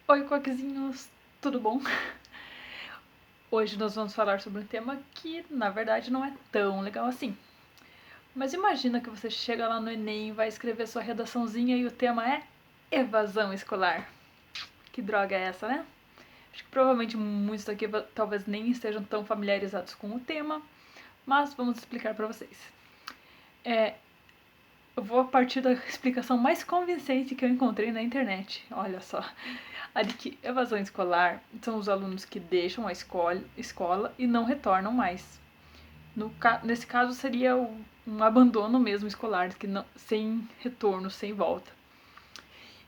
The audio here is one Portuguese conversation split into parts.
Oi, coquezinhos, tudo bom? Hoje nós vamos falar sobre um tema que, na verdade, não é tão legal assim. Mas imagina que você chega lá no Enem, vai escrever sua redaçãozinha e o tema é evasão escolar. Que droga é essa, né? Acho que provavelmente muitos daqui talvez nem estejam tão familiarizados com o tema, mas vamos explicar para vocês. É, eu vou a partir da explicação mais convincente que eu encontrei na internet. Olha só. A de que evasão escolar são os alunos que deixam a escola e não retornam mais. Nesse caso, seria um abandono mesmo escolar, que não, sem retorno, sem volta.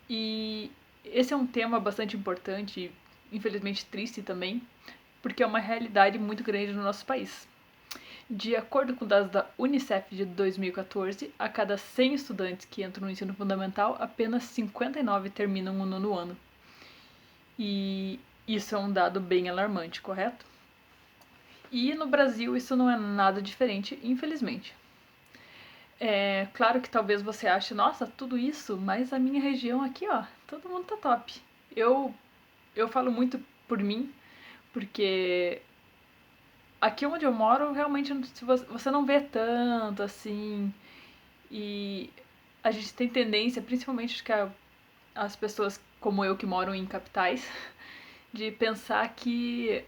E esse é um tema bastante importante e, infelizmente, triste também, porque é uma realidade muito grande no nosso país. De acordo com dados da Unicef de 2014, a cada 100 estudantes que entram no ensino fundamental, apenas 59 terminam o nono ano. E isso é um dado bem alarmante, correto? E no Brasil isso não é nada diferente, infelizmente. É claro que talvez você ache, nossa, tudo isso, mas a minha região aqui, ó, todo mundo tá top. Eu, eu falo muito por mim, porque aqui onde eu moro, realmente você não vê tanto assim. E a gente tem tendência, principalmente que as pessoas como eu que moram em capitais, de pensar que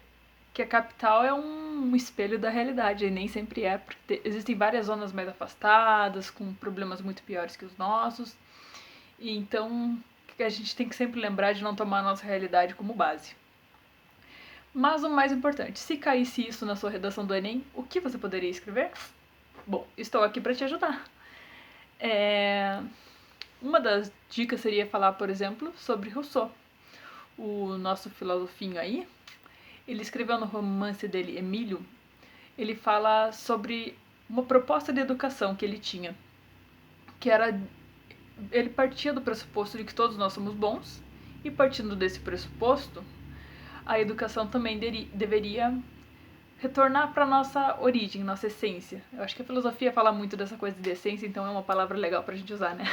a capital é um espelho da realidade, e nem sempre é, porque existem várias zonas mais afastadas, com problemas muito piores que os nossos, e então a gente tem que sempre lembrar de não tomar a nossa realidade como base. Mas o mais importante, se caísse isso na sua redação do Enem, o que você poderia escrever? Bom, estou aqui para te ajudar. Uma das dicas seria falar, por exemplo, sobre Rousseau, o nosso filosofinho aí. Ele escreveu no romance dele, Emílio, ele fala sobre uma proposta de educação que ele tinha, que era ele partia do pressuposto de que todos nós somos bons, e partindo desse pressuposto, a educação também deveria retornar para nossa origem, nossa essência. Eu acho que a filosofia fala muito dessa coisa de essência, então é uma palavra legal para a gente usar, né?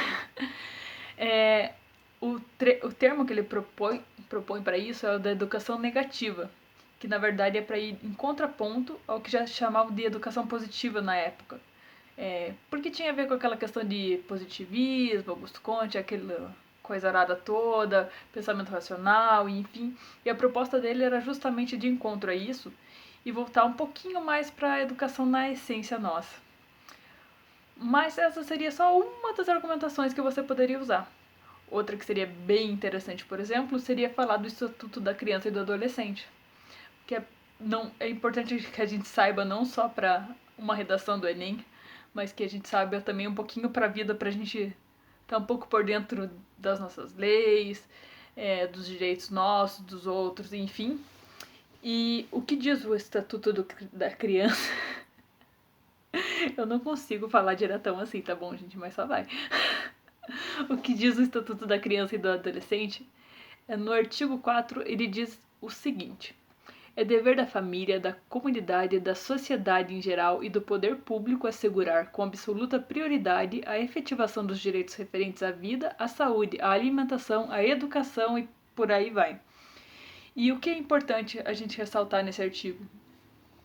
É, o termo que ele propõe para isso é o da educação negativa, que na verdade é para ir em contraponto ao que já chamavam de educação positiva na época. Porque tinha a ver com aquela questão de positivismo, Augusto Comte, aquela coisa arada toda, pensamento racional, enfim. E a proposta dele era justamente de encontro a isso e voltar um pouquinho mais para a educação na essência nossa. Mas essa seria só uma das argumentações que você poderia usar. Outra que seria bem interessante, por exemplo, seria falar do Estatuto da Criança e do Adolescente, que é importante que a gente saiba não só para uma redação do Enem, mas que a gente saiba também um pouquinho para a vida, para a gente estar um pouco por dentro das nossas leis, dos direitos nossos, dos outros, enfim. E o que diz o Estatuto da Criança? Eu não consigo falar diretão assim, tá bom, gente? Mas só vai. O que diz o Estatuto da Criança e do Adolescente? No artigo 4, ele diz o seguinte: é dever da família, da comunidade, da sociedade em geral e do poder público assegurar com absoluta prioridade a efetivação dos direitos referentes à vida, à saúde, à alimentação, à educação e por aí vai. E o que é importante a gente ressaltar nesse artigo?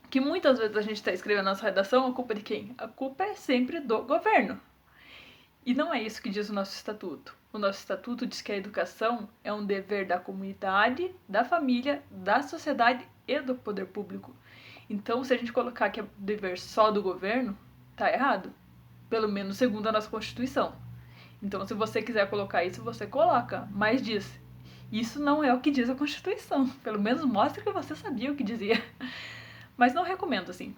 Que muitas vezes a gente está escrevendo a nossa redação, a culpa é de quem? A culpa é sempre do governo. E não é isso que diz o nosso estatuto. O nosso estatuto diz que a educação é um dever da comunidade, da família, da sociedade e do poder público. Então, se a gente colocar que é dever só do governo, tá errado. Pelo menos segundo a nossa Constituição. Então, se você quiser colocar isso, você coloca. Mas diz, isso não é o que diz a Constituição. Pelo menos mostra que você sabia o que dizia. Mas não recomendo, assim.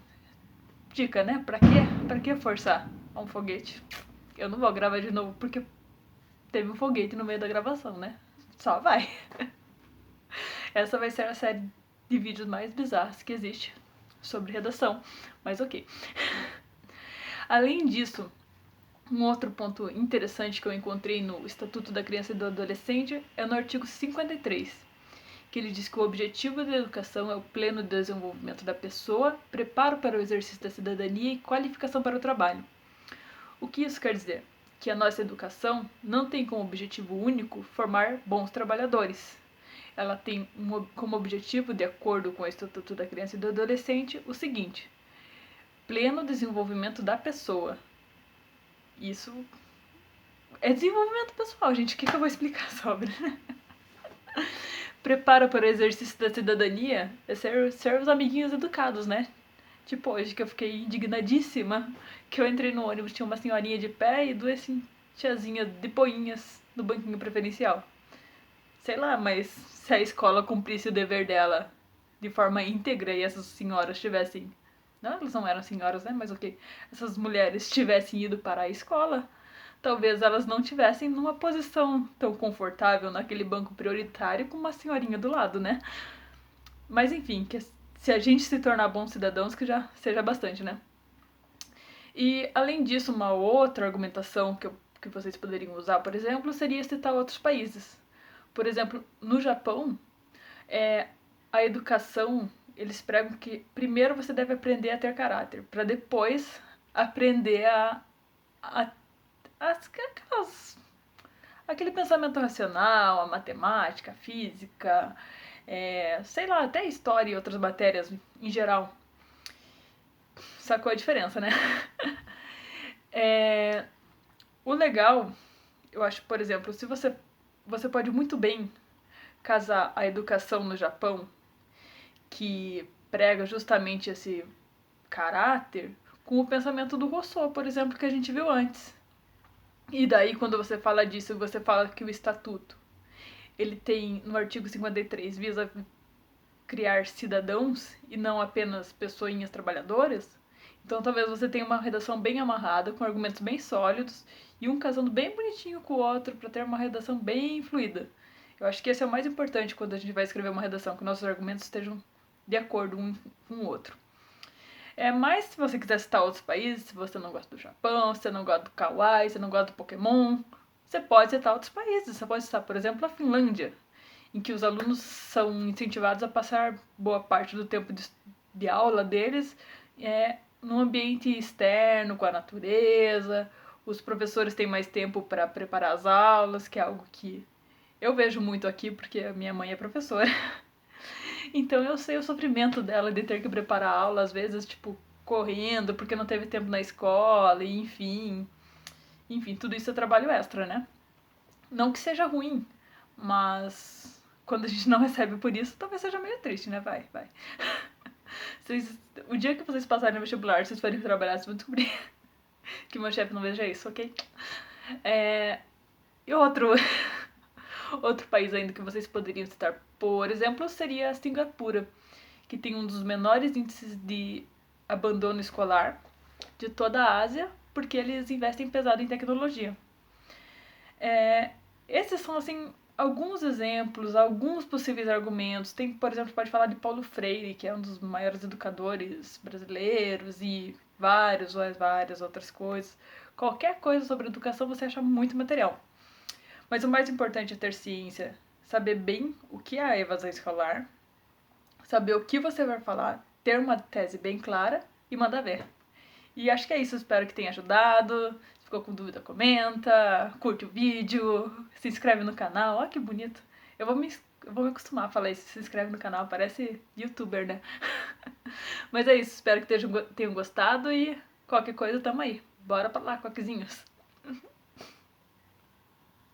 Dica, né? Pra quê? Pra que forçar um foguete? Eu não vou gravar de novo porque teve um foguete no meio da gravação, né? Só vai. Essa vai ser a série de vídeos mais bizarros que existe sobre redação. Mas ok. Além disso, um outro ponto interessante que eu encontrei no Estatuto da Criança e do Adolescente é no artigo 53, que ele diz que o objetivo da educação é o pleno desenvolvimento da pessoa, preparo para o exercício da cidadania e qualificação para o trabalho. O que isso quer dizer? Que a nossa educação não tem como objetivo único formar bons trabalhadores. ela tem como objetivo, de acordo com o Estatuto da Criança e do Adolescente, o seguinte: pleno desenvolvimento da pessoa. Isso é desenvolvimento pessoal, gente. O que eu vou explicar sobre? Preparo para o exercício da cidadania é ser os amiguinhos educados, né? Tipo hoje, que eu fiquei indignadíssima, que eu entrei no ônibus, tinha uma senhorinha de pé e duas tiazinhas de boinhas no banquinho preferencial. Sei lá, mas se a escola cumprisse o dever dela de forma íntegra e essas senhoras tivessem... Não, elas não eram senhoras, né? Mas ok. Essas mulheres tivessem ido para a escola, talvez elas não tivessem numa posição tão confortável naquele banco prioritário com uma senhorinha do lado, né? Mas enfim, que se a gente se tornar bons cidadãos, que já seja bastante, né? E além disso, uma outra argumentação que vocês poderiam usar, por exemplo, seria citar outros países. Por exemplo, no Japão, a educação, eles pregam que primeiro você deve aprender a ter caráter, para depois aprender aquele pensamento racional, a matemática, a física, sei lá, até história e outras matérias em geral. Sacou a diferença, né? O legal, eu acho, por exemplo, se você pode muito bem casar a educação no Japão, que prega justamente esse caráter, com o pensamento do Rousseau, por exemplo, que a gente viu antes. E daí, quando você fala disso, você fala que o estatuto, ele tem, no artigo 53, visa criar cidadãos e não apenas pessoinhas trabalhadoras. Então talvez você tenha uma redação bem amarrada, com argumentos bem sólidos, e um casando bem bonitinho com o outro para ter uma redação bem fluida. Eu acho que esse é o mais importante quando a gente vai escrever uma redação, que nossos argumentos estejam de acordo um com o outro. Mas se você quiser citar outros países, se você não gosta do Japão, se você não gosta do Kawaii, se você não gosta do Pokémon, você pode citar outros países. Você pode citar, por exemplo, a Finlândia, em que os alunos são incentivados a passar boa parte do tempo de aula deles num ambiente externo, com a natureza. Os professores têm mais tempo para preparar as aulas, que é algo que eu vejo muito aqui, porque a minha mãe é professora. Então eu sei o sofrimento dela de ter que preparar a aula, às vezes, tipo, correndo, porque não teve tempo na escola, e enfim. Enfim, tudo isso é trabalho extra, né? Não que seja ruim, mas quando a gente não recebe por isso, talvez seja meio triste, né? Vai. O dia que vocês passarem no vestibular, vocês forem trabalhar, vocês vão descobrir que meu chefe não veja isso, ok? E outro país ainda que vocês poderiam citar, por exemplo, seria a Singapura, que tem um dos menores índices de abandono escolar de toda a Ásia, porque eles investem pesado em tecnologia. Esses são, assim, alguns exemplos, alguns possíveis argumentos. Tem, por exemplo, pode falar de Paulo Freire, que é um dos maiores educadores brasileiros, e várias outras coisas. Qualquer coisa sobre educação você acha muito material. Mas o mais importante é ter ciência, saber bem o que é a evasão escolar, saber o que você vai falar, ter uma tese bem clara e mandar ver. E acho que é isso, espero que tenha ajudado. Se ficou com dúvida, comenta, curte o vídeo, se inscreve no canal. Ó, que bonito. Eu vou me acostumar a falar isso, se inscreve no canal, parece youtuber, né? Mas é isso, espero que tenham gostado e qualquer coisa tamo aí. Bora pra lá, coquezinhos.